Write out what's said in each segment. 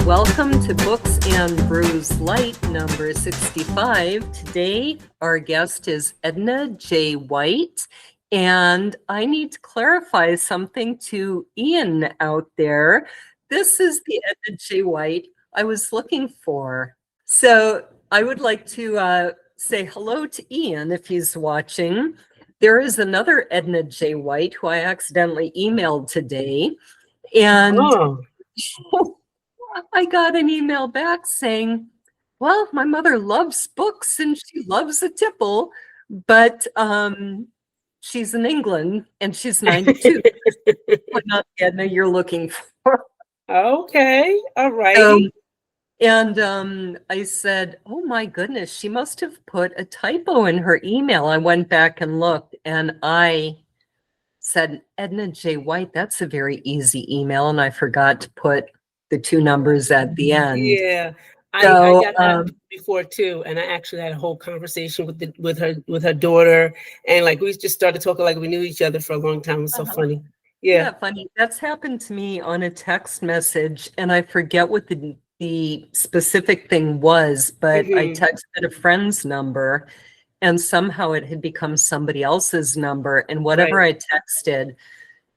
Welcome to Books and Brews Light number 65. Today, our guest is Edna J. White, and I need to clarify something to Ian out there. This is the Edna J. White I was looking for. So I would like to say hello to Ian if he's watching. There is another Edna J. White who I accidentally emailed today, and I got an email back saying, well, my mother loves books and she loves a tipple, but she's in England and she's 92. But not the Edna you're looking for. Okay, all righty. And I said, oh my goodness, she must have put a typo in her email. I went back and looked and I said, Edna J. White, that's a very easy email. And I forgot to put the two numbers at the end. Yeah, I got that before too, and I actually had a whole conversation with her daughter, and like we just started talking like we knew each other for a long time. It was so funny. Yeah, funny. That's happened to me on a text message, and I forget what the specific thing was, but I texted a friend's number, and somehow it had become somebody else's number, and whatever I texted,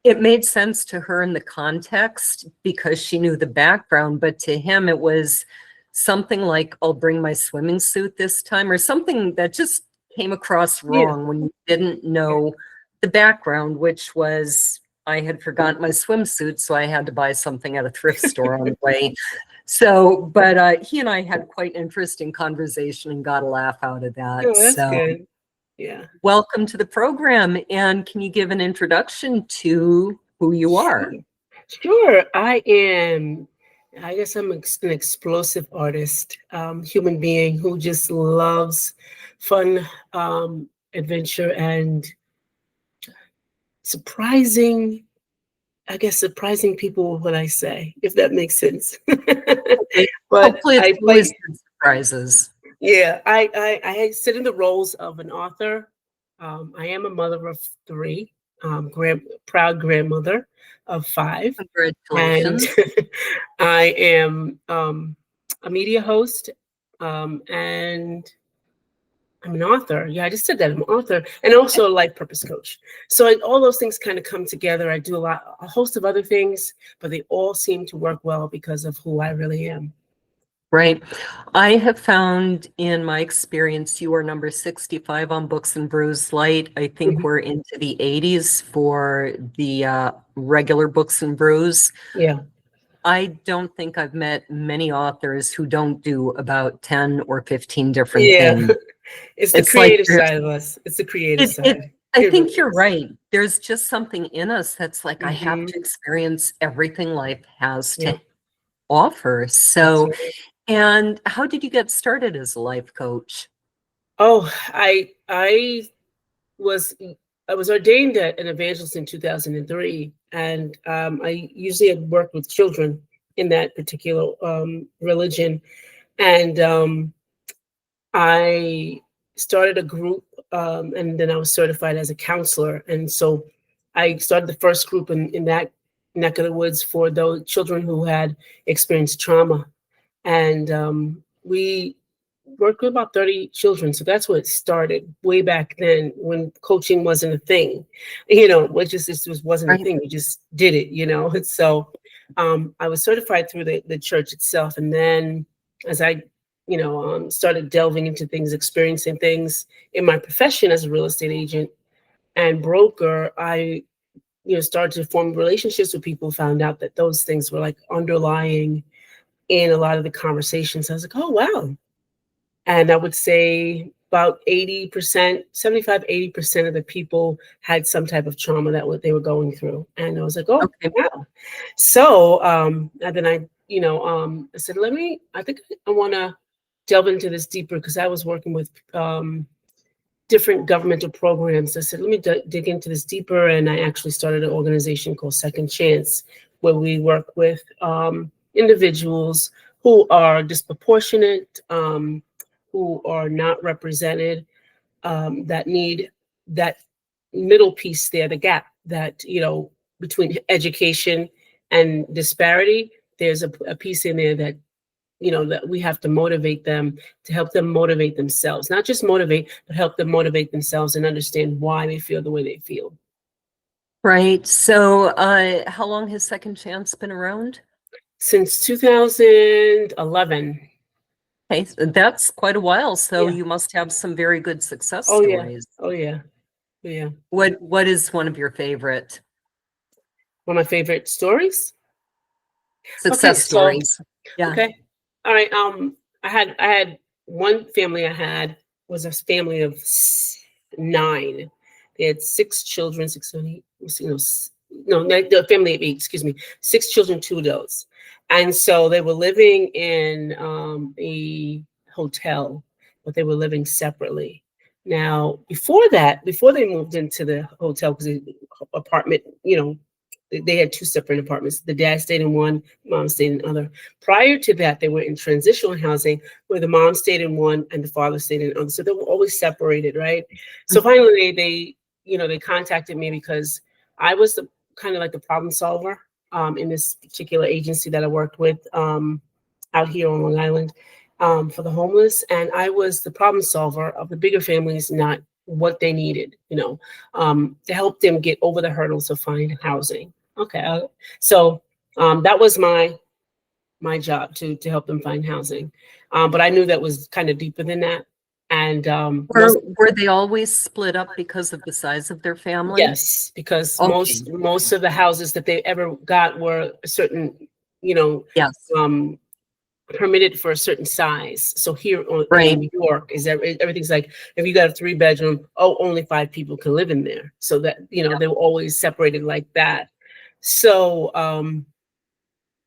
it made sense to her in the context because she knew the background, but to him it was something like, I'll bring my swimming suit this time, or something that just came across wrong when you didn't know the background, which was I had forgotten my swimsuit, so I had to buy something at a thrift store on the way. So, but he and I had quite an interesting conversation and got a laugh out of that. Oh, that's good. Yeah. Welcome to the program. And can you give an introduction to who you are? Sure. I guess I'm an explosive artist, human being who just loves fun, adventure, and surprising people, what I say, if that makes sense. But hopefully it's always surprises. Yeah, I sit in the roles of an author. I am a mother of 3, proud grandmother of 5. Congratulations. And I am a media host, and I'm an author. Yeah, I just said that. I'm an author and also a life purpose coach. So all those things kind of come together. I do a host of other things, but they all seem to work well because of who I really am. Right. I have found in my experience, you are number 65 on Books and Brews Light. I think we're into the 80s for the regular Books and Brews. Yeah. I don't think I've met many authors who don't do about 10 or 15 different things. It's the creative side of us. It's the creative side. I think you're right. There's just something in us that's like, I have to experience everything life has to offer. So, and how did you get started as a life coach? Oh, I was ordained an evangelist in 2003, and I usually had worked with children in that particular religion, and I started a group, and then I was certified as a counselor, and so I started the first group in that neck of the woods for those children who had experienced trauma. And we worked with about 30 children. So that's where it started way back then when coaching wasn't a thing, this wasn't a thing. We just did it, And so I was certified through the church itself. And then as I, started delving into things, experiencing things in my profession as a real estate agent and broker, I, started to form relationships with people, found out that those things were like underlying in a lot of the conversations. I was like, oh, wow. And I would say about 80%, 75, 80% of the people had some type of trauma that what they were going through. And I was like, oh, wow. So and then I said, I think I want to delve into this deeper because I was working with different governmental programs. I said, let me dig into this deeper. And I actually started an organization called Second Chance, where we work with individuals who are disproportionate, who are not represented, that need that middle piece there, the gap that, between education and disparity. there's a piece in there that, that we have to motivate them, to help them motivate themselves, not just motivate, but help them motivate themselves and understand why they feel the way they feel. Right. So, how long has Second Chance been around? Since 2011. Okay, that's quite a while. So Yeah. you must have some very good success Oh yeah. stories. Oh yeah. Yeah. What is one of your favorite One of my favorite stories. Okay, success so stories? Yeah. okay. All right. I had one family I had was a family of 9. They had 6 children, 6, 7, 8, no, the family of 8, excuse me, 6 children, 2 adults. And so they were living in a hotel, but they were living separately. Now, before that, before they moved into the hotel, because the apartment, they had 2 separate apartments. The dad stayed in one, mom stayed in other. Prior to that, they were in transitional housing where the mom stayed in one and the father stayed in other. So they were always separated, right? So finally, they contacted me because I was the kind of like the problem solver in this particular agency that I worked with out here on Long Island for the homeless, and I was the problem solver of the bigger families, not what they needed, to help them get over the hurdles of finding housing. Okay, so that was my job to help them find housing, but I knew that was kind of deeper than that. And Were they always split up because of the size of their family? yes, because Okay. most of the houses that they ever got were a certain, you know, Yes. um, permitted for a certain size. So here in Right. New York, everything's like if you got a 3-bedroom, only 5 people can live in there. So that they were always separated like that. So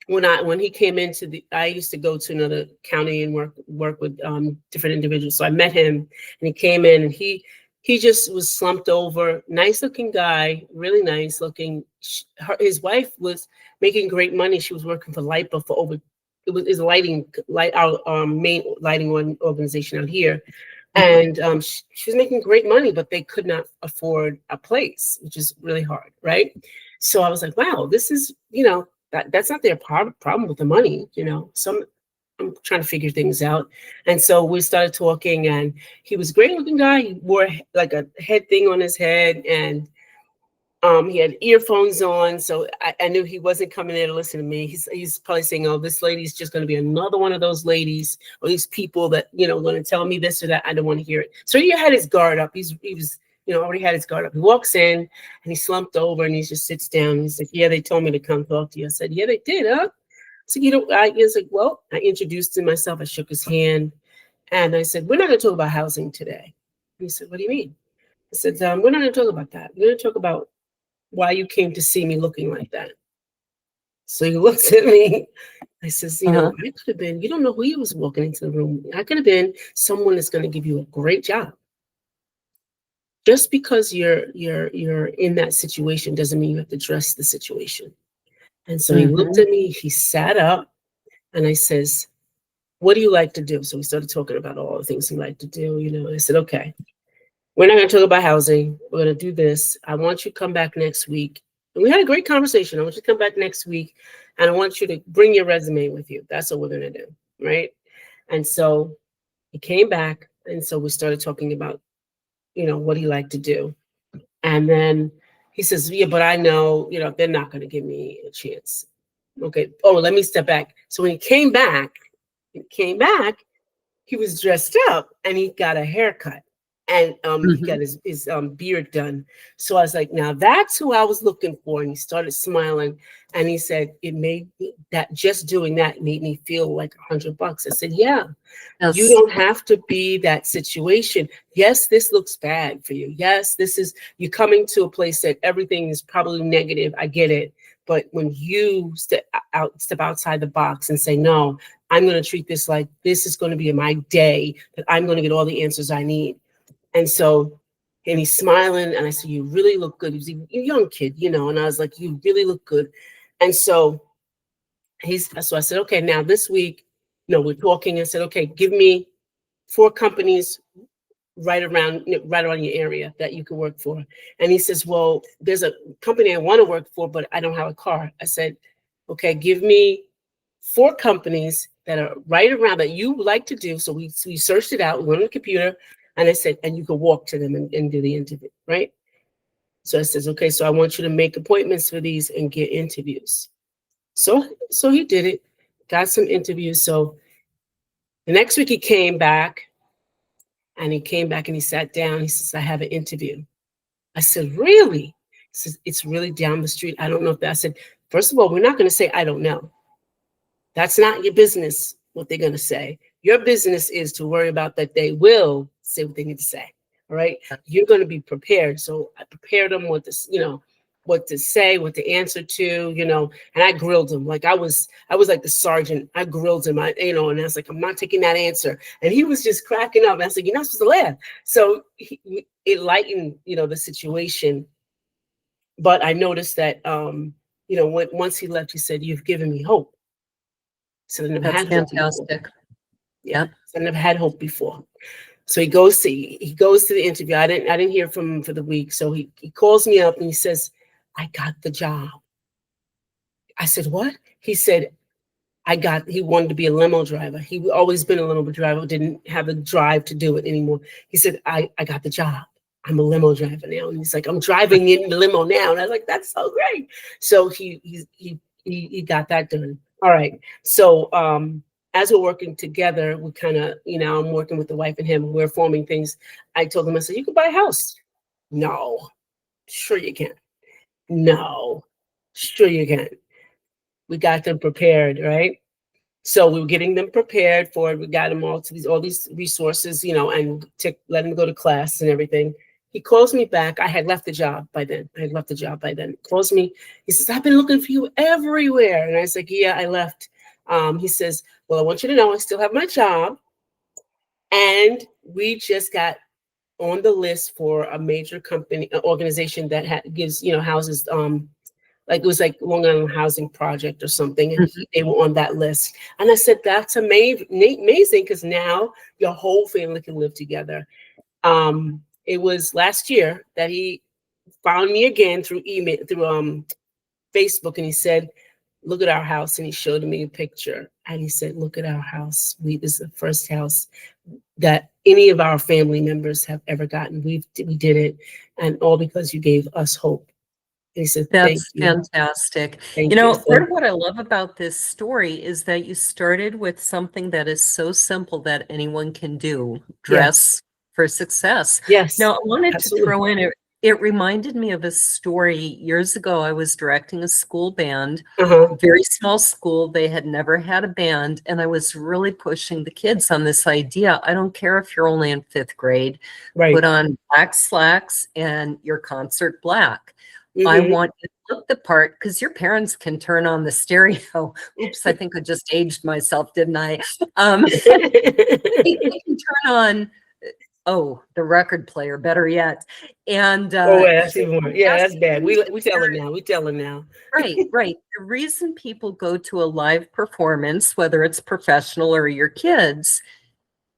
when he came into I used to go to another county and work with different individuals. So I met him, and he came in, and he just was slumped over. Nice looking guy, really nice looking. His wife was making great money. She was working for LIPA for over. It was our main lighting organization out here, and she was making great money, but they could not afford a place, which is really hard, right? So I was like, wow, this is that's not their problem with the money, So I'm trying to figure things out. And so we started talking, and he was a great looking guy. He wore like a head thing on his head, and he had earphones on. So I knew he wasn't coming there to listen to me. He's probably saying, oh, this lady's just going to be another one of those ladies or these people that, going to tell me this or that. I don't want to hear it. So he had his guard up. He was, already had his guard up. He walks in, and he slumped over, and he just sits down. He's like, yeah, they told me to come talk to you. I said, yeah, they did, huh? So, I was like, well, I introduced him myself. I shook his hand, and I said, we're not going to talk about housing today. He said, what do you mean? I said, we're not going to talk about that. We're going to talk about why you came to see me looking like that. So he looks at me. I says, I could have been, you don't know who he was walking into the room. I could have been someone that's going to give you a great job. Just because you're in that situation doesn't mean you have to address the situation. And so he looked at me, he sat up, and I says, what do you like to do? So we started talking about all the things he liked to do, And I said, okay, we're not going to talk about housing. We're going to do this. I want you to come back next week. And we had a great conversation. I want you to come back next week, and I want you to bring your resume with you. That's what we're going to do, right? And so he came back, and so we started talking about, what he liked to do. And then he says, yeah, but I know, they're not going to give me a chance. Okay. Oh, let me step back. So when he came back, he was dressed up, and he got a haircut, and he got his beard done. So I was like, now that's who I was looking for. And he started smiling, and he said, just doing that made me feel like $100. I said, yeah, you don't have to be that situation. Yes, this looks bad for you. Yes, you're coming to a place that everything is probably negative. I get it. But when you step outside the box and say, no, I'm going to treat this like this is going to be my day, that I'm going to get all the answers I need. And he's smiling, and I said, you really look good. He was a young kid, and I was like, you really look good. And so I said, okay, now this week, we're talking. I said, okay, give me 4 companies right around your area that you can work for. And he says, well, there's a company I want to work for, but I don't have a car. I said, okay, give me 4 companies that are right around that you like to do. So we searched it out, we went on the computer, and I said, and you could walk to them and do the interview, right? So I says, okay, so I want you to make appointments for these and get interviews. So he did it, got some interviews. So the next week he came back and he sat down. He says, I have an interview. I said, really? He says, it's really down the street. I don't know if that. I said, first of all, we're not going to say, I don't know. That's not your business, what they're going to say. Your business is to worry about that they will say what they need to say. All right. You're going to be prepared. So I prepared them what to, what to say, what to answer to, and I grilled him. Like I was like the sergeant. I grilled him, and I was like, I'm not taking that answer. And he was just cracking up. And I was like, you're not supposed to laugh. So it lightened, the situation. But I noticed that, once he left, he said, you've given me hope. So I never That's had hope fantastic. before. Yeah. So I never had hope before. So he goes to the interview. I didn't hear from him for the week. So he calls me up and he says, I got the job. I said, what? He said, he wanted to be a limo driver. He always been a limo driver, didn't have the drive to do it anymore. He said, I got the job. I'm a limo driver now. And he's like, I'm driving in the limo now. And I was like, that's so great. So he got that done. All right. So as we're working together, we kind of, I'm working with the wife and him. We're forming things. I told him, I said, you could buy a house. No, sure you can. No, sure you can. We got them prepared, right? So we were getting them prepared for it. We got them all these resources, and let them go to class and everything. He calls me back. I had left the job by then. Calls me. He says, I've been looking for you everywhere. And I was like, yeah, I left. He says, well, I want you to know I still have my job. And we just got on the list for a major company, organization that gives, houses, like it was like Long Island Housing Project or something. And they were on that list. And I said, that's amazing because now your whole family can live together. It was last year that he found me again through email, through Facebook, and he said, look at our house. And he showed me a picture and he said, look at our house. This is the first house that any of our family members have ever gotten. We did it. And all because you gave us hope. And he said, that's fantastic. Part of what I love about this story is that you started with something that is so simple that anyone can do. Dress for success. Yes. Now, I wanted to throw in, it reminded me of a story years ago. I was directing a school band, very small school. They had never had a band. And I was really pushing the kids on this idea. I don't care if you're only in 5th grade, put on black slacks and your concert black. I want you to look the part because your parents can turn on the stereo. Oops, I think I just aged myself, didn't I? They can turn on, the record player, better yet. And that's even more. Yeah, that's bad. We tell them now. Right. The reason people go to a live performance, whether it's professional or your kids,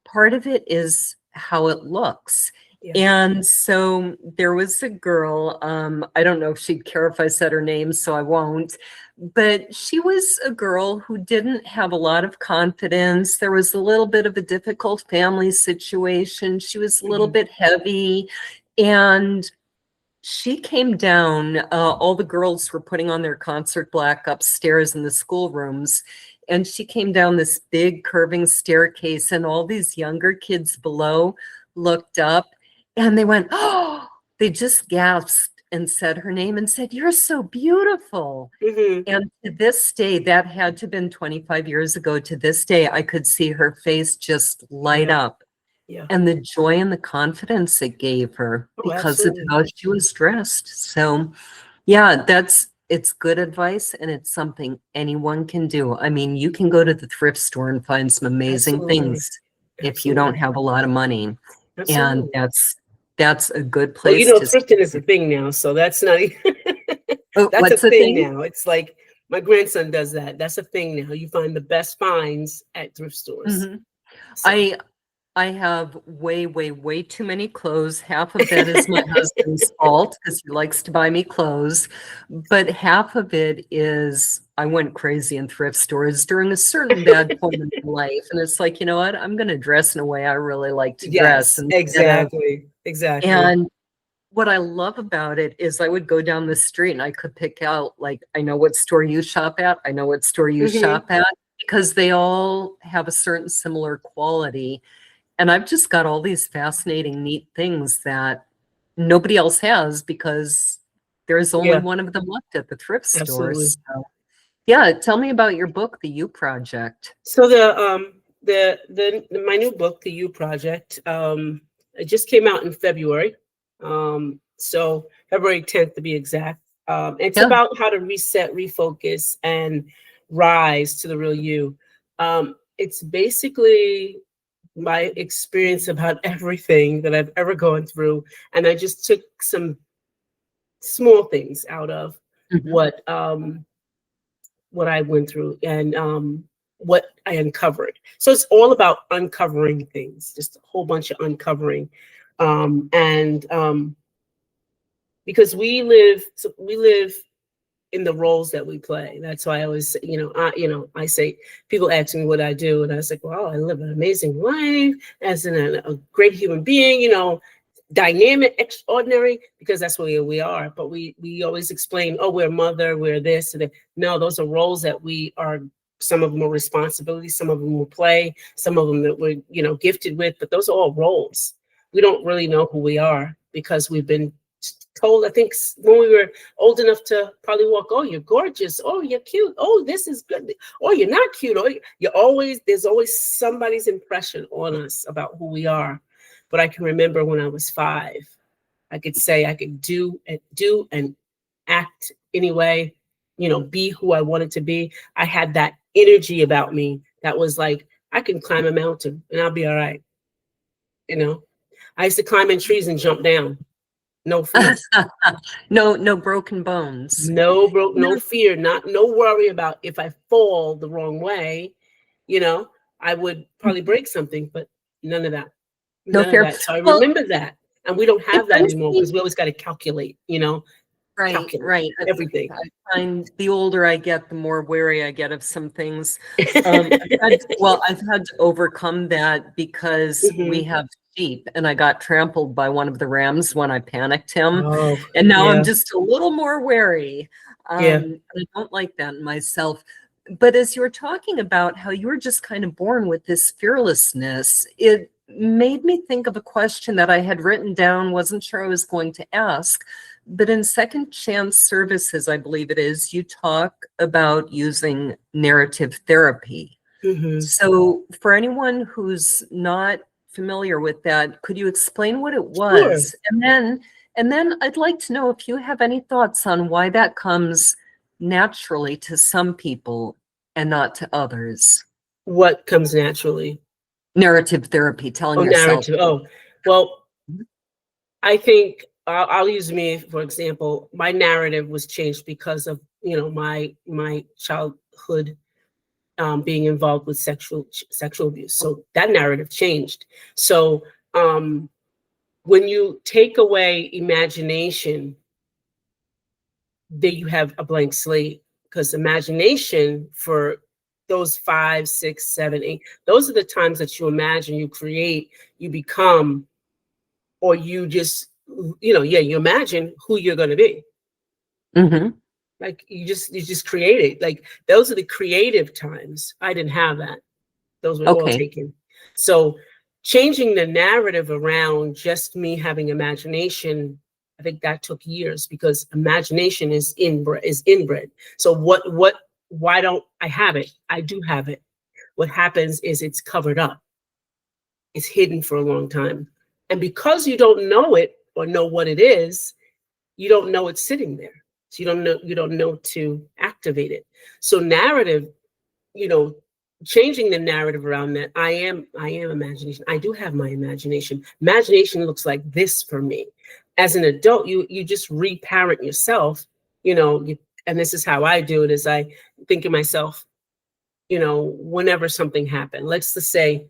part of it is how it looks. And so there was a girl, I don't know if she'd care if I said her name, so I won't, but she was a girl who didn't have a lot of confidence. There was a little bit of a difficult family situation. She was a little bit heavy, and she came down, all the girls were putting on their concert black upstairs in the schoolrooms, and she came down this big curving staircase, and all these younger kids below looked up. And they went, oh, they just gasped and said her name and said, you're so beautiful. And to this day, that had to have been 25 years ago. To this day, I could see her face just light up. And the joy and the confidence it gave her because of how she was dressed. So, it's good advice, and it's something anyone can do. I mean, you can go to the thrift store and find some amazing things if you don't have a lot of money. And that's a good place. Well, thrifting is a thing now, so that's not even that's a thing now. It's like my grandson does that. That's a thing now. You find the best finds at thrift stores. So. I have way, way, way too many clothes. Half of that is my husband's fault because he likes to buy me clothes. But half of it is I went crazy in thrift stores during a certain bad point in my life. And it's like, you know what? I'm going to dress in a way I really like to dress Yes, instead of, exactly. Exactly. and what I love about it is I would go down the street and I could pick out, like, I know what store you shop at. I know what store you Hmm. shop at because they all have a certain similar quality. And I've just got all these fascinating, neat things that nobody else has because there's only Yeah, one of them left at the thrift absolutely. stores. So, yeah, tell me about your book, The You Project. So my new book, The You Project, it just came out in February. So February 10th to be exact. It's Yeah. about how to reset, refocus, and rise to the real you. It's basically my experience about everything that I've ever gone through, and I just took some small things out of Mhm. what what I went through and what I uncovered. So it's all about uncovering things, just a whole bunch of uncovering. And because we live in the roles that we play. That's why I always, I say, people ask me what I do, and I was like, well, I live an amazing life as a great human being, dynamic, extraordinary, because that's what we are. But we always explain, oh, we're a mother, we're this and that. No, those are roles that we are. Some of them are responsibilities, some of them will play, some of them that we're gifted with. But those are all roles. We don't really know who we are because we've been told. I think when we were old enough to probably walk, oh, you're gorgeous, oh, you're cute, oh, this is good, or you're not cute, or there's always somebody's impression on us about who we are. But I can remember when I was 5, I could say I could do and act anyway, be who I wanted to be. I had that energy about me that was like, I can climb a mountain and I'll be all right. You know, I used to climb in trees and jump down, no fear. No, no broken bones. No fear, no worry about if I fall the wrong way, you know, I would probably break something, but none of that. No None of fear. that. So I Well, remember that. And we don't it have that brings anymore me because we always got to calculate, right, calculate right. everything. I find the older I get, the more wary I get of some things. I've had to overcome that because we Hmm. have sheep, and I got trampled by one of the rams when I panicked him, Oh, and now I'm yeah, just a little more wary. yeah. I don't like that in myself. But as you were talking about how you were just kind of born with this fearlessness, it made me think of a question that I had written down, wasn't sure I was going to ask. But in Second Chance Services, I believe it is, you talk about using narrative therapy. Hmm. So, for anyone who's not familiar with that, could you explain what it Sure. was? And then I'd like to know if you have any thoughts on why that comes naturally to some people and not to others. What comes naturally? Narrative therapy, telling Oh, yourself. narrative. Oh, well, I think I'll use me for example. My narrative was changed because of my childhood being involved with sexual abuse. So that narrative changed. So when you take away imagination, then you have a blank slate because imagination for those 5, 6, 7, 8, those are the times that you imagine, you create, you become, or you just, you imagine who you're going to be. Hmm. Like you just create it. Like those are the creative times. I didn't have that. Those were all Okay. taken. So changing the narrative around just me having imagination, I think that took years because imagination is inbred. So why don't I have it? I do have it. What happens is it's covered up. It's hidden for a long time. And because you don't know it or know what it is, you don't know it's sitting there. So you don't know to activate it. So narrative, you know, changing the narrative around that I am imagination. I do have my imagination. Imagination looks like this for me. As an adult, you just reparent yourself, and this is how I do it, is I think of myself, whenever something happened. Let's just say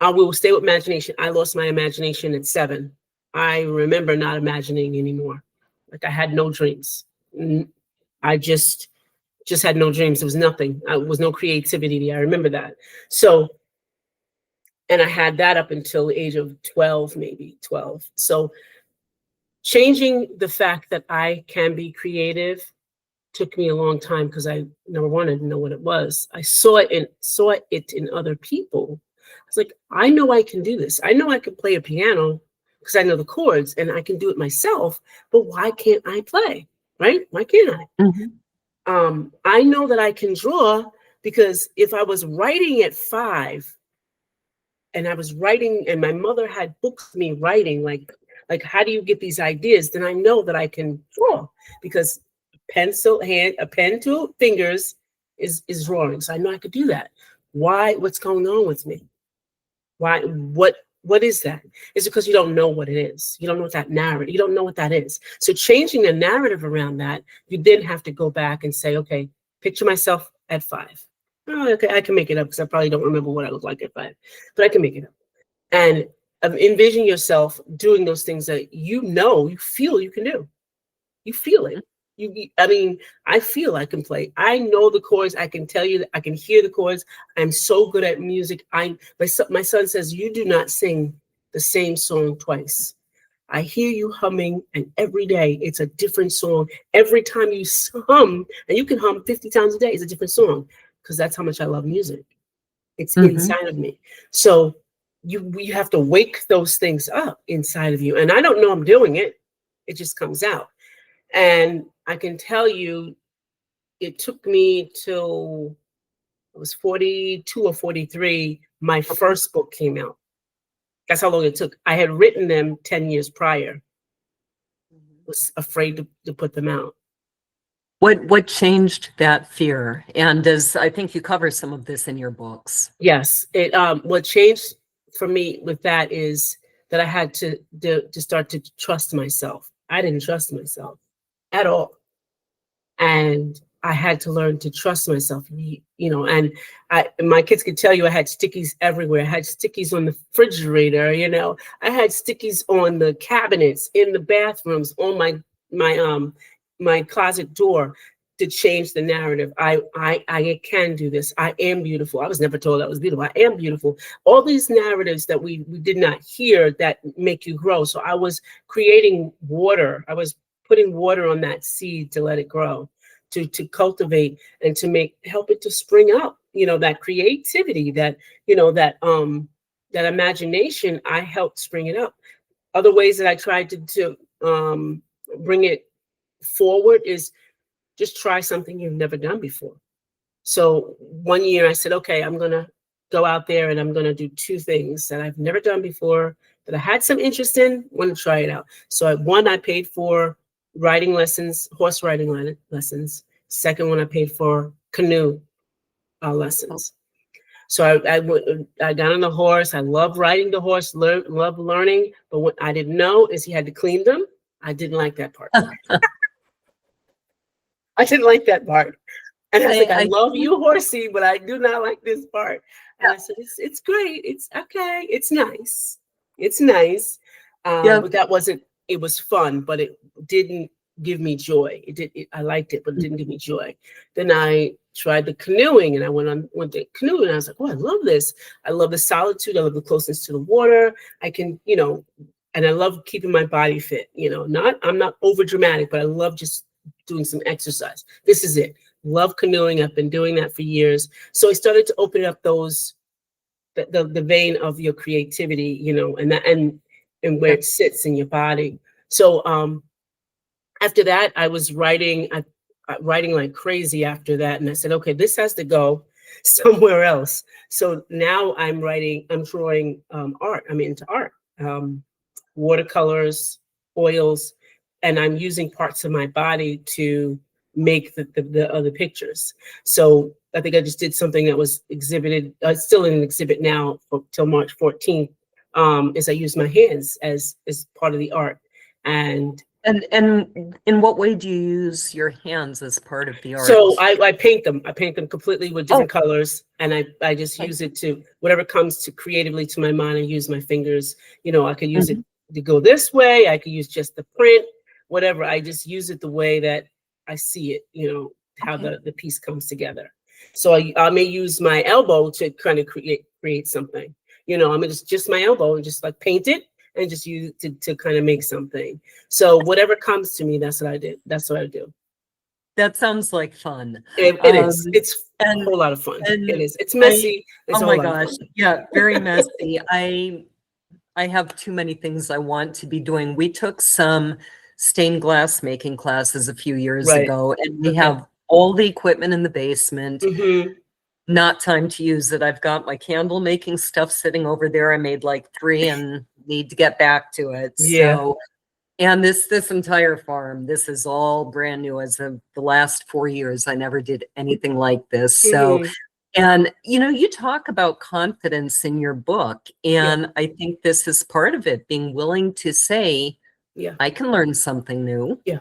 I will stay with imagination. I lost my imagination at 7. I remember not imagining anymore. Like I had no dreams. I just had no dreams. There was nothing. There was no creativity. I remember that. So, and I had that up until the age of 12, maybe 12. So changing the fact that I can be creative took me a long time because I never wanted to know what it was. I saw it in other people. I was like, I know I can do this. I know I can play a piano because I know the chords and I can do it myself, but why can't I play? Right? Why can't I? I know that I can draw because if I was writing at 5 and I was writing and my mother had books me writing, like how do you get these ideas? Then I know that I can draw because a pen to fingers is drawing. So I know I could do that. Why? What's going on with me? Why? What is that? Is it because you don't know what it is? You don't know what that narrative, you don't know what that is. So changing the narrative around that, you then have to go back and say, okay, picture myself at 5. Oh, okay, I can make it up because I probably don't remember what I look like at 5, but I can make it up. And envision yourself doing those things that you feel you can do. You feel it. I mean, I feel I can play. I know the chords. I can tell you that I can hear the chords. I'm so good at music. My son says, you do not sing the same song twice. I hear you humming, and every day it's a different song. Every time you hum, and you can hum 50 times a day, it's a different song, because that's how much I love music. It's inside of me. So you have to wake those things up inside of you. And I don't know I'm doing it. It just comes out. And I can tell you, it took me till I was 42 or 43. My first book came out. That's how long it took. I had written them 10 years prior. Was afraid to put them out. What changed that fear? And I think you cover some of this in your books. Yes. What changed for me with that is that I had to start to trust myself. I didn't trust myself at all. And I had to learn to trust myself, and my kids could tell you I had stickies everywhere. I had stickies on the refrigerator, I had stickies on the cabinets, in the bathrooms, on my closet door, to change the narrative. I can do this. I am beautiful. I was never told I was beautiful. I am beautiful. All these narratives that we did not hear that make you grow. So I was creating water. I was putting water on that seed to let it grow, to cultivate and to help it to spring up, that creativity, that imagination. I helped spring it up. Other ways that I tried to bring it forward is just try something you've never done before. So one year I said, okay, I'm going to go out there and I'm going to do 2 things that I've never done before, that I had some interest in, want to try it out. So one, I paid for riding lessons, horse riding lessons. Second one, I paid for canoe lessons. So I got on the horse. I love riding the horse, love learning. But what I didn't know is he had to clean them. I didn't like that part. I didn't like that part. And I was like, I love you, horsey, but I do not like this part. And I said, it's great. It's okay. It's nice. It's nice. But that wasn't, it was fun, but it didn't give me joy. I liked it, but it didn't give me joy. Then I tried the canoeing, and I went to canoe, and I was like, oh, I love this. I love the solitude. I love the closeness to the water. I can, and I love keeping my body fit, I'm not over dramatic, but I love just doing some exercise. This is it. Love canoeing. I've been doing that for years. So I started to open up the vein of your creativity, and where it sits in your body. So after that, I was writing like crazy after that. And I said, okay, this has to go somewhere else. So now I'm drawing art. I'm into art, watercolors, oils, and I'm using parts of my body to make the other pictures. So I think I just did something that was exhibited, still in an exhibit now till March 14th, is I use my hands as part of the art. And And in what way do you use your hands as part of the art? So I paint them. I paint them completely with different Oh, colors, and I just okay. use it to whatever comes to creatively to my mind. I use my fingers. You know, I could use it Mhm. to go this way. I could use just the print, whatever. I just use it the way that I see it. You know, how Okay. the piece comes together. So I may use my elbow to kind of create something. You know, I'm gonna just my elbow and just like paint it and just use it to kind of make something. So whatever comes to me, that's what I did. That's what I do. That sounds like fun. It is. Um, It's a and whole lot of fun. It and is. It's I, messy. It's oh a whole my lot of gosh, fun. yeah, very messy. I have too many things I want to be doing. We took some stained glass making classes a few years Right. ago, and we Okay. have all the equipment in the basement. Mm-hmm. Not time to use it. I've got my candle making stuff sitting over there. I made like 3 and need to get back to it. Yeah. So, and this entire farm, this is all brand new as of the last 4 years. I never did anything like this. So, Mm-hmm. and you talk about confidence in your book, Yeah. and I think this is part of it, being willing to say, Yeah. I can learn something new Yeah.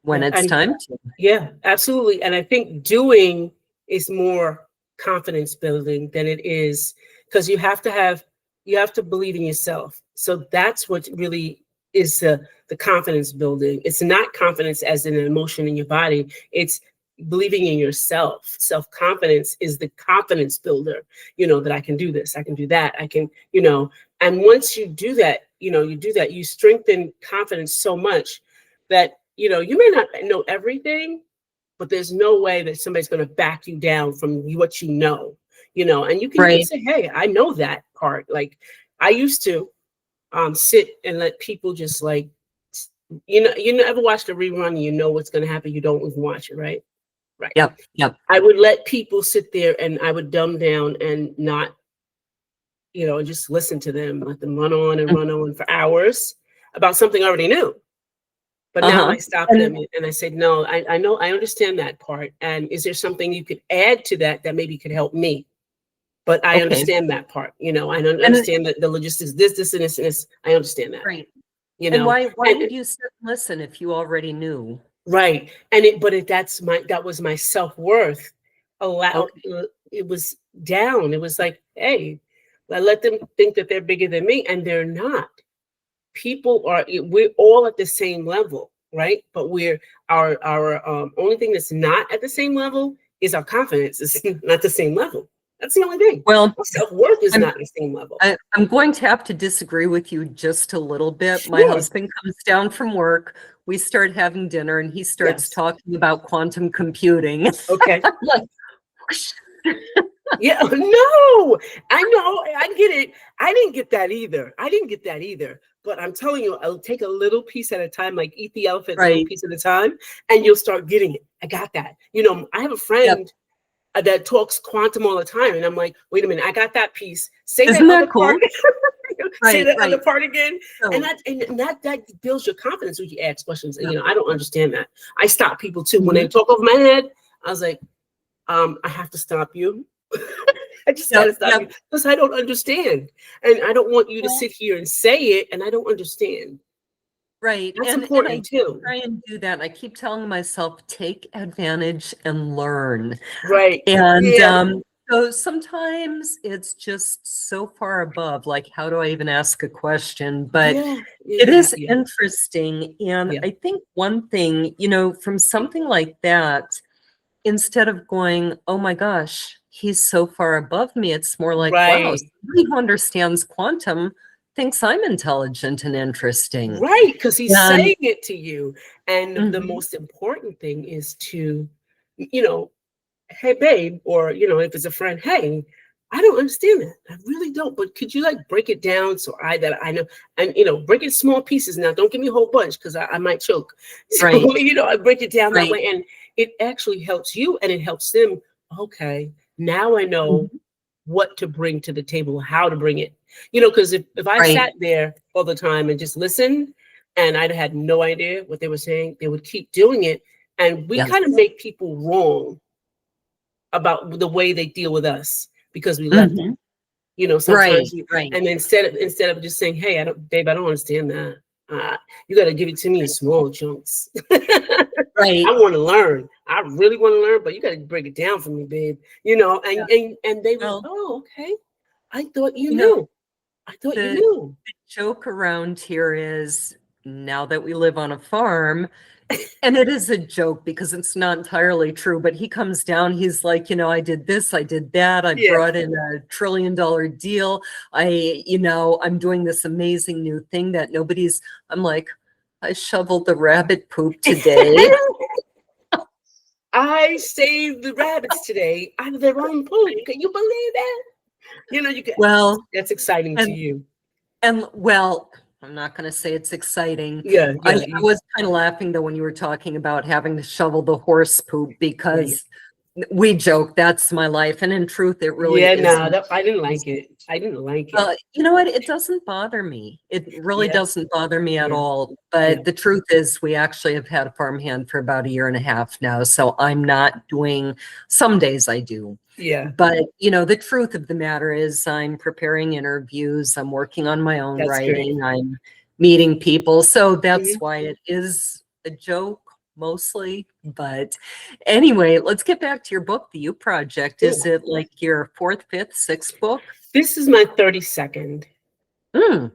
when Yeah. it's And time to. yeah, absolutely. And I think doing is more confidence building than it is, because you have to believe in yourself. So that's what really is the confidence building. It's not confidence as an emotion in your body. It's believing in yourself. Self-confidence is the confidence builder, you know, that I can do this, I can do that, I can, you know, and once you do that, you strengthen confidence so much that, you know, you may not know everything, but there's no way that somebody's going to back you down from what you know, and you can Right. say, hey, I know that part. Like I used to sit and let people just like, you never watched a rerun and you know what's going to happen. You don't even watch it, right? Right. Yep. Yep. I would let people sit there and I would dumb down and not, you know, just listen to them, let them run on and run on for hours about something I already knew. But now Uh-huh. I stop them And and I say, no, I know, I understand that part. And is there something you could add to that that maybe could help me? But I okay. understand that part. You know, I don't And understand the logistics, this, and this, and this. I understand that, right. you And know, why and would you sit and listen if you already knew? right. And that was my self-worth. Allow Okay. it was down. It was like, hey, I let them think that they're bigger than me, and they're not. We're all at the same level, right? But our only thing that's not at the same level is our confidence is not the same level. That's the only thing. Well, Our self-worth is I'm not the same level. I'm going to have to disagree with you just a little bit. My Sure. husband comes down from work. We start having dinner, and he starts Yes. talking about quantum computing. Okay. Like, Yeah. No, I know. I get it. I didn't get that either. I didn't get that either. But I'm telling you, I'll take a little piece at a time, like eat the elephant a little right. piece at a time, and you'll start getting it. I got that. You know, I have a Yep. friend that talks quantum all the time. And I'm like, wait a minute, I got that piece. Say that Isn't other that part. cool? Say Right, that other right. part again. And So, that builds your confidence when you ask questions. And yeah. you know, I don't understand that. I stop people too. When they Mhm. talk over my head, I was like, I have to stop you. I just Yep, gotta stop you yep. because I don't understand. And I don't want you to Well, sit here and say it and I don't understand. right. That's And I important too. try and do that. I keep telling myself, take advantage and learn. Right. And Yeah. so sometimes it's just so far above, like, how do I even ask a question? But Yeah. it Yeah. is Yeah. interesting. And Yeah. I think one thing, from something like that, instead of going, oh my gosh, he's so far above me, it's more like, wow, Right. somebody who understands quantum thinks I'm intelligent and interesting. Right, because he's And saying it to you. And the mhm, most important thing is to, you know, hey, babe, or, you know, if it's a friend, hey, I don't understand that. I really don't. But could you like break it down so that I know, and, you know, break it small pieces now. Don't give me a whole bunch because I might choke. right, So, you know, I break it down that right. way. And it actually helps you and it helps them. Okay, now I know Mhm, what to bring to the table, how to bring it. You know, because if I right. sat there all the time and just listened and I'd had no idea what they were saying, they would keep doing it. And we kind of Yes. make people wrong about the way they deal with us because we let them. Mhm. You know, Right, sometimes you right. and instead of just saying, hey, I don't, babe, I don't understand that. You got to give it to me in small chunks. Right. I want to learn. I really want to learn, but you got to break it down for me, babe. Yeah. And they were, Well, oh, okay. I thought you you know, knew. I thought you the knew. joke around here is now that we live on a farm, and it is a joke because it's not entirely true, but he comes down, he's like, I did this, I did that, I Yeah. brought in $1 trillion deal. I'm doing this amazing new thing that I'm like, I shoveled the rabbit poop today. I saved the rabbits today out of their own poop. Can you believe that? You get Well, that's exciting to and you. well, I'm not going to say it's exciting. Yeah, I yeah. was kind of laughing though when you were talking about having to shovel the horse poop because we joke that's my life, and in truth, it really Yeah, isn't. no, I didn't like it. I didn't like it. You know what? It doesn't bother me. It really Yeah, doesn't bother me at yeah, all. yeah, But the truth is, we actually have had a farmhand for about 1.5 years now. So I'm not doing, some days I do. yeah. But, the truth of the matter is, I'm preparing interviews, I'm working on my own That's great. writing, I'm meeting people. So that's Mhm. why it is a joke mostly. But anyway, let's get back to your book, The You Project. Is Cool. it like your fourth, fifth, sixth book? This is my 32nd. Mm.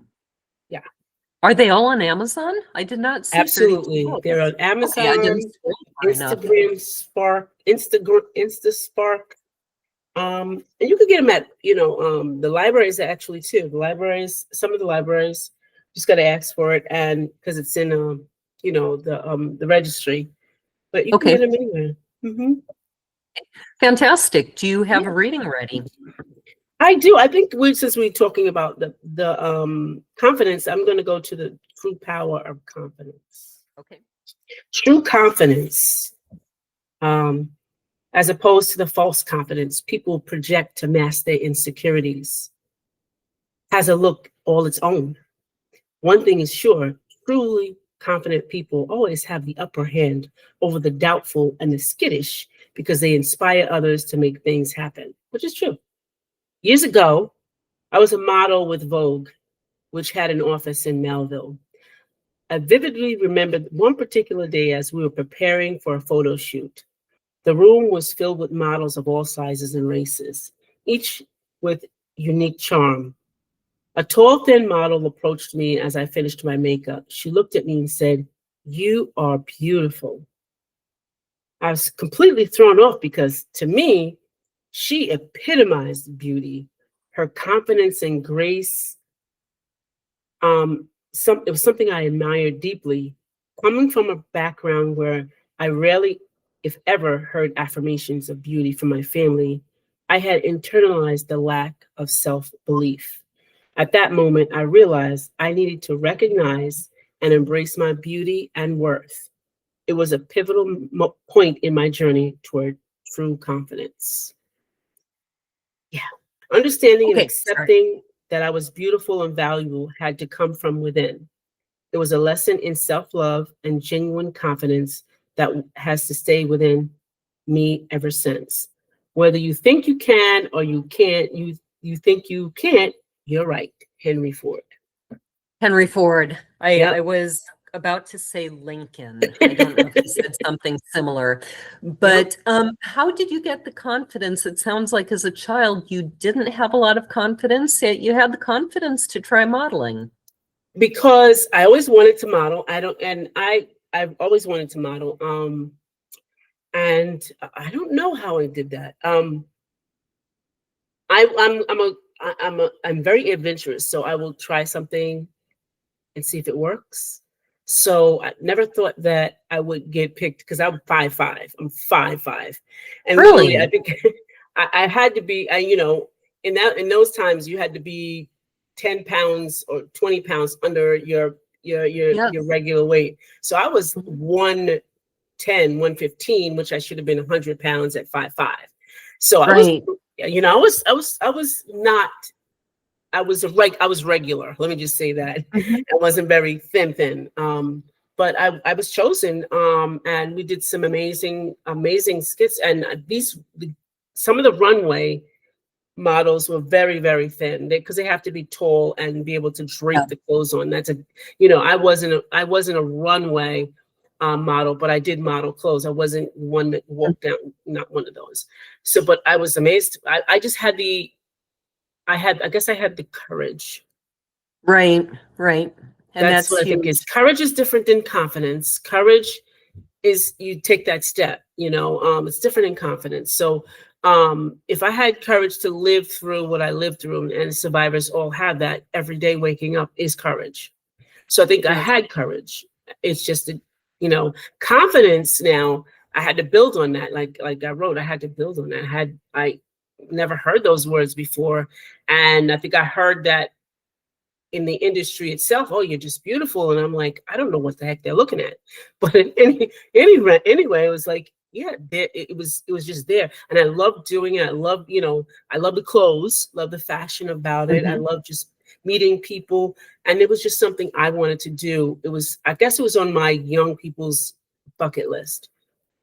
Yeah, Are they all on Amazon? I did not see 32 absolutely. They're books. on Okay, I didn't Amazon, scroll far enough. Instagram Spark, InstaSpark. And you can get them at, the libraries actually too. The libraries, some of the libraries, just got to ask for it, and because it's in, the registry, but you can Okay, get them anywhere. Hmm. fantastic. Do you have Yeah, a reading ready? I do. I think since we're talking about the confidence, I'm going to go to the true power of confidence. Okay. True confidence, um, as opposed to the false confidence people project to mask their insecurities, has a look all its own. One thing is sure, truly confident people always have the upper hand over the doubtful and the skittish because they inspire others to make things happen, which is true. Years ago, I was a model with Vogue, which had an office in Melville. I vividly remember one particular day as we were preparing for a photo shoot. The room was filled with models of all sizes and races, each with unique charm. A tall, thin model approached me as I finished my makeup. She looked at me and said, "You are beautiful." I was completely thrown off because to me, she epitomized beauty. Her confidence and grace, it was something I admired deeply. Coming from a background where I rarely, if ever, heard affirmations of beauty from my family, I had internalized the lack of self-belief. At that moment, I realized I needed to recognize and embrace my beauty and worth. It was a pivotal point in my journey toward true confidence. Yeah. Understanding and Okay, sorry. accepting that I was beautiful and valuable had to come from within. It was a lesson in self-love and genuine confidence that has to stay within me ever since. Whether you think you can or you can't, you think you can't, you're right. Henry Ford. Henry Ford. I Yep. was about to say Lincoln. I don't know if you said something similar, Yep. but how did you get the confidence? It sounds like as a child you didn't have a lot of confidence, yet you had the confidence to try modeling. Because I always wanted to model. I've always wanted to model. And I don't know how I did that. I'm very adventurous, so I will try something and see if it works. So I never thought that I would get picked because I'm 5'5". I'm 5'5", and literally I Really? think I had to be. In those times you had to be 10 pounds or 20 pounds under your Yes. regular weight. So I was Mhm. 110, 115, which I should have been 100 pounds at 5'5". So I was, Right. I was not. I was regular. Let me just say that. Mhm. I wasn't very thin. But I was chosen, and we did some amazing skits. And some of the runway models were very, very thin because they have to be tall and be able to drape Yeah. the clothes on. That's I wasn't a runway model, but I did model clothes. I wasn't one that walked down, not one of those. So, but I was amazed. I just had I guess I had the courage. Right, right. And That's that's what I think huge. is courage is different than confidence. Courage is you take that step, it's different in confidence. So if I had courage to live through what I lived through, and survivors all have that, every day waking up is courage. So I think I Yes. had courage. It's just confidence now. I had to build on that. Like I wrote, I had to build on that. I never heard those words before. And I think I heard that in the industry itself. Oh, you're just beautiful. And I'm like, I don't know what the heck they're looking at. But anyway, it was like, yeah, it was just there. And I love doing it. I love the clothes, love the fashion about it. I Mhm. love just meeting people. And it was just something I wanted to do. I guess it was on my young people's bucket list.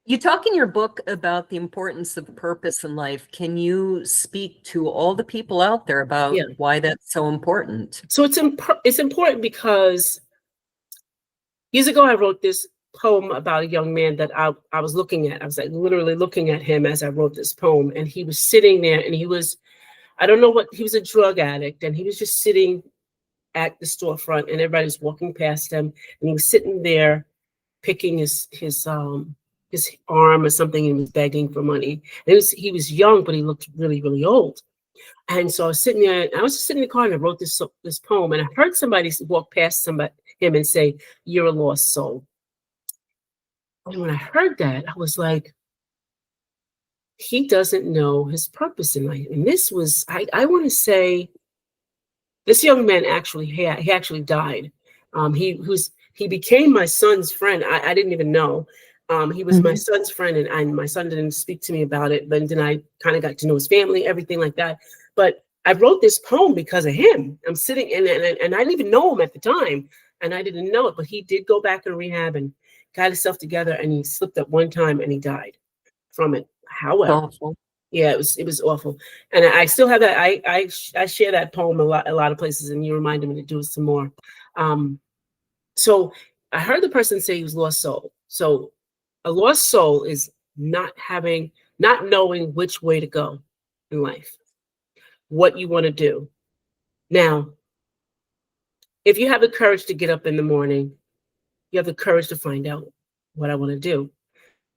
You talk in your book about the importance of purpose in life. Can you speak to all the people out there Yeah. about why that's so important? So it's important because years ago, I wrote this poem about a young man that I was looking at. I was like literally looking at him as I wrote this poem. And he was sitting there and he was a drug addict. And he was just sitting at the storefront and everybody was walking past him. And he was sitting there picking his arm or something and he was begging for money. And he was young, but he looked really, really old. And so I was sitting there, I was just sitting in the car and I wrote this poem. And I heard somebody walk past him and say, "You're a lost soul." And when I heard that, I was like, he doesn't know his purpose in life. And this was, I want to say, this young man he actually died. He became my son's friend. I didn't even know. He was my Mhm. son's friend, and my son didn't speak to me about it. But then I kind of got to know his family, everything like that. But I wrote this poem because of him. I'm sitting and I didn't even know him at the time, and I didn't know it. But he did go back in rehab and got himself together, and he slipped up one time and he died from it. However, Awful. yeah, it was awful, and I still have that. I share that poem a lot of places, and you reminded me to do it some more. So I heard the person say he was lost soul. So a lost soul is not knowing which way to go in life, what you want to do. Now, if you have the courage to get up in the morning, you have the courage to find out what I want to do,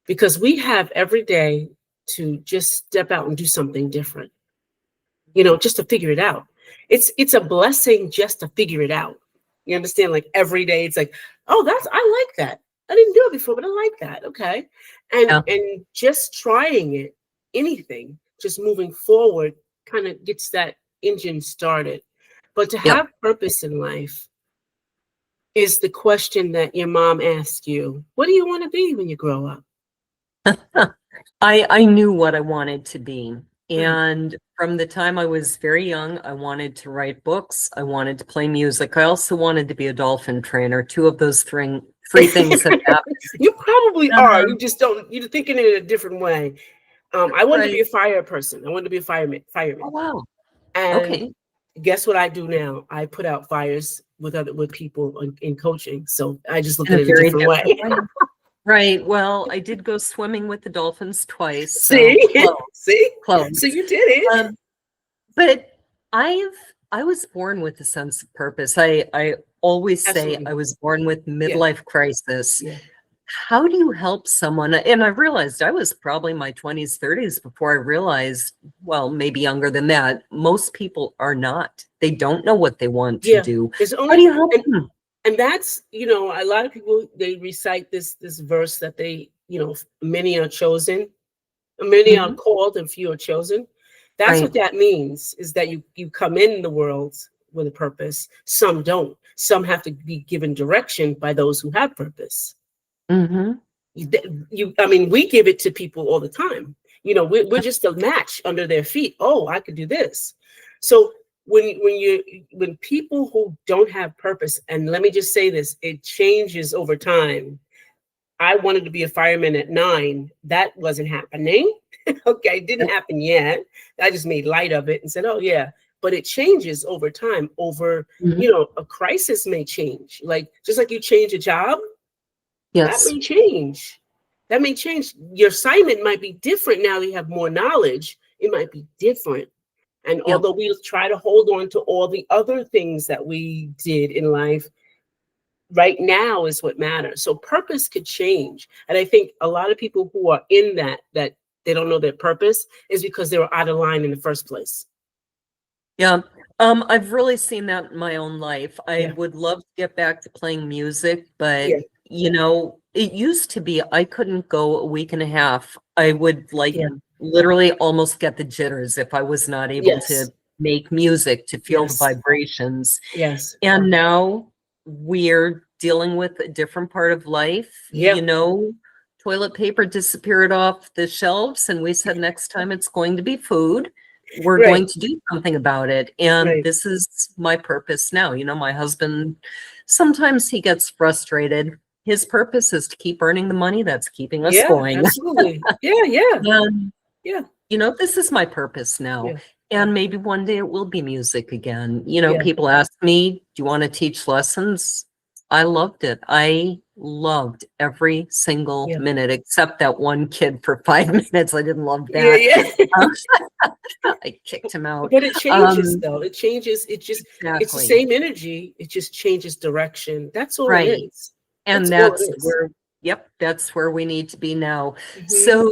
because we have every day to just step out and do something different. Just to figure it out. It's a blessing just to figure it out. You understand? Like every day, it's like, oh, I like that. I didn't do it before, but I like that. Okay, and Yeah. and just trying it, anything, just moving forward, kind of gets that engine started. But to Yep. have purpose in life is the question that your mom asked you. What do you want to be when you grow up? I knew what I wanted to be. Right. And from the time I was very young, I wanted to write books. I wanted to play music. I also wanted to be a dolphin trainer. Two of those three things have happened. You probably are. Um, You just don't. You're thinking it in a different way. I wanted to be right. a fire person. I wanted to be a fireman. Oh, wow. And Okay. guess what I do now? I put out fires with people in coaching. So I just look In at a it a very different different way. way. Right. Well, I did go swimming with the dolphins twice, so See, close, see, so close. you did it. Um, but I was born with a sense of purpose. I always say Absolutely. I was born with Yeah. midlife crisis. Yeah. How do you help someone? And I realized I was probably in my 20s, 30s before I realized, well, maybe younger than that, most people are not. They don't know what they want to Yeah. do. There's How do only you help them? and that's a lot of people, they recite this verse that many are chosen, many are Mhm. called, and few are chosen. That's what Right. that means, is that you come in the world with a purpose. Some don't. Some have to be given direction by those who have purpose. Hmm. I mean, we give it to people all the time. We're just a match under their feet. Oh, I could do this. So when people who don't have purpose, and let me just say this, it changes over time. I wanted to be a fireman at 9. That wasn't happening. Okay, it didn't happen yet. I just made light of it and said, oh yeah. But it changes over time. Mhm. A crisis may change. Like just like you change a job, that Yes. may change. That may change. Your assignment might be different now that you have more knowledge. It might be different. And Yep. although we try to hold on to all the other things that we did in life, right now is what matters. So purpose could change. And I think a lot of people who are in that they don't know their purpose is because they were out of line in the first place. Yeah. I've really seen that in my own life. I Yeah. would love to get back to playing music, but Yeah. it used to be I couldn't go a week and a half. I would like Yeah. literally almost get the jitters if I was not able Yes. to make music, to feel the Yes. vibrations. Yes. And now we're dealing with a different part of life. Yeah. Toilet paper disappeared off the shelves, and we said next time it's going to be food. We're Right. going to do something about it. And Right. this is my purpose now. My husband, sometimes he gets frustrated. His purpose is to keep earning the money that's keeping us Yeah, going. absolutely. Yeah, yeah, And, yeah, this is my purpose now. yeah, And maybe one day it will be music again. yeah, People ask me, do you want to teach lessons? I loved it. I loved every single yeah. minute, except that one kid for 5 minutes. I didn't love Yeah, that. yeah. Um, I kicked him out. But it changes though. It changes. It's the Exactly. same energy. It just changes direction. That's all it Right. is. And That's all it is. that's where we need to be now. Hmm. So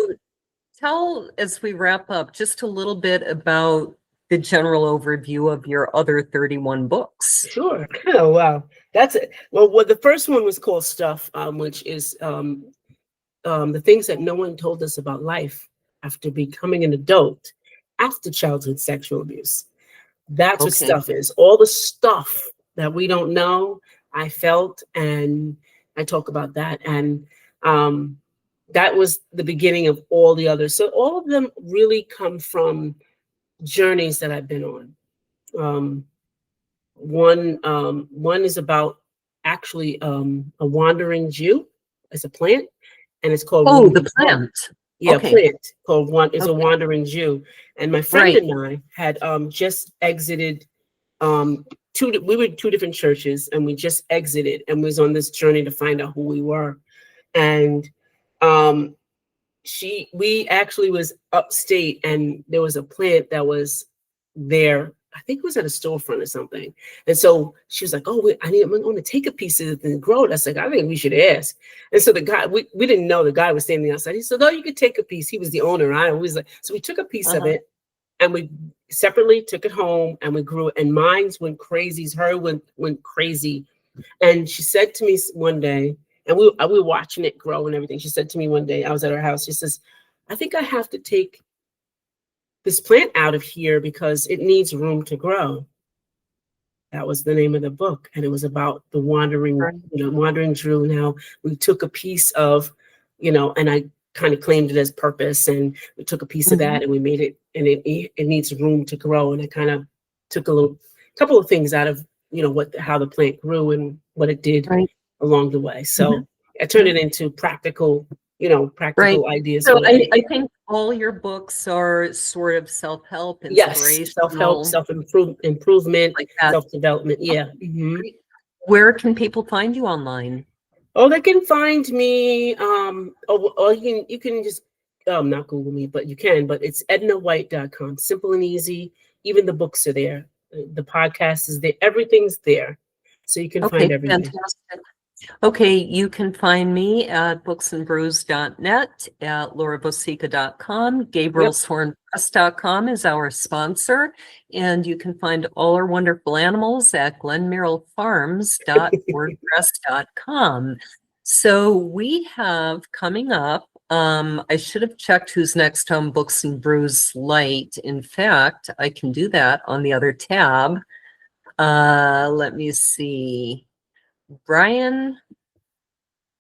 tell, as we wrap up, just a little bit about the general overview of your other 31 books. Sure. Oh, wow. That's it. Well, the first one was called Stuff, which is the things that no one told us about life after becoming an adult, after childhood sexual abuse. That's what Okay. stuff is. All the stuff that we don't know, I felt, and I talk about that. And that was the beginning of all the others. So all of them really come from journeys that I've been on. Um, one is about actually a wandering Jew as a plant, and it's called Oh, Room the to Grow. plant. Yeah, Okay. plant called one is a Okay. wandering Jew. And my friend Right. and I had just exited we were two different churches, and we just exited and was on this journey to find out who we were. And um we actually was upstate, and there was a plant that was there. I think it was at a storefront or something. And so she was like, oh, I'm going to take a piece of it and grow it. I was like, I think we should ask. And so the guy, we didn't know the guy was standing outside. He said, oh, you could take a piece. He was the owner. I was like, so we took a piece of Uh-huh. it, and we separately took it home, and we grew it. And mine went crazy. Her went crazy. And she said to me one day, and we were watching it grow and everything. She said to me one day, I was at her house. She says, I think I have to take this plant out of here because it needs room to grow. That was the name of the book. And it was about the Right. wandering Drew. Now we took a piece of, and I kind of claimed it as purpose. And we took a piece of Mhm. that and we made it, and it needs room to grow. And I kind of took couple of things out of, how the plant grew and what it did Right. along the way. Mhm. So I turned it into practical, Right. practical ideas. So I think all your books are sort of self-help, Yes, self-help, inspirational, improvement, like that. self-development. Yeah. Hmm. Great. Where can people find you online? Oh, they can find me. Or you can just not Google me, but you can. But it's ednawhite.com. Simple and easy. Even the books are there. The podcast is there. Everything's there, so you can find Okay, everything. fantastic. Okay, you can find me at booksandbrews.net, at laurabosica.com. Yep. Gabriel'sHornPress.com is our sponsor, and you can find all our wonderful animals at glenmerrillfarms.wordpress.com. So we have coming up, I should have checked who's next on Books and Brews Light. In fact, I can do that on the other tab. Let me see. Brian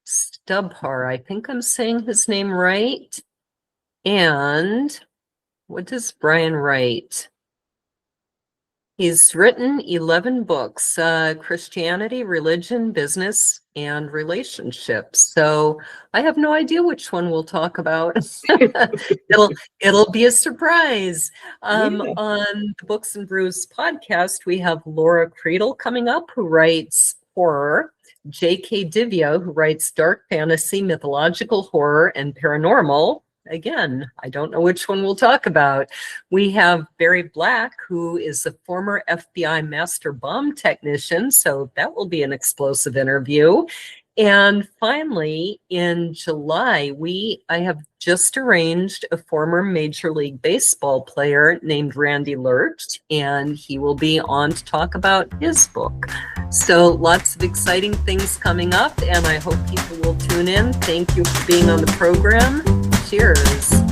Stubhar, I think I'm saying his name right. And what does Brian write? He's written 11 books, Christianity, religion, business, and relationships. So I have no idea which one we'll talk about. It'll be a surprise. Yeah. On the Books and Brews podcast, we have Laura Creedle coming up, who writes horror, J.K. Divya, who writes dark fantasy, mythological horror, and paranormal. Again, I don't know which one we'll talk about. We have Barry Black, who is a former FBI master bomb technician, so that will be an explosive interview. And finally, in July, I have just arranged a former Major League Baseball player named Randy Lerch, and he will be on to talk about his book. So lots of exciting things coming up, and I hope people will tune in. Thank you for being on the program. Cheers.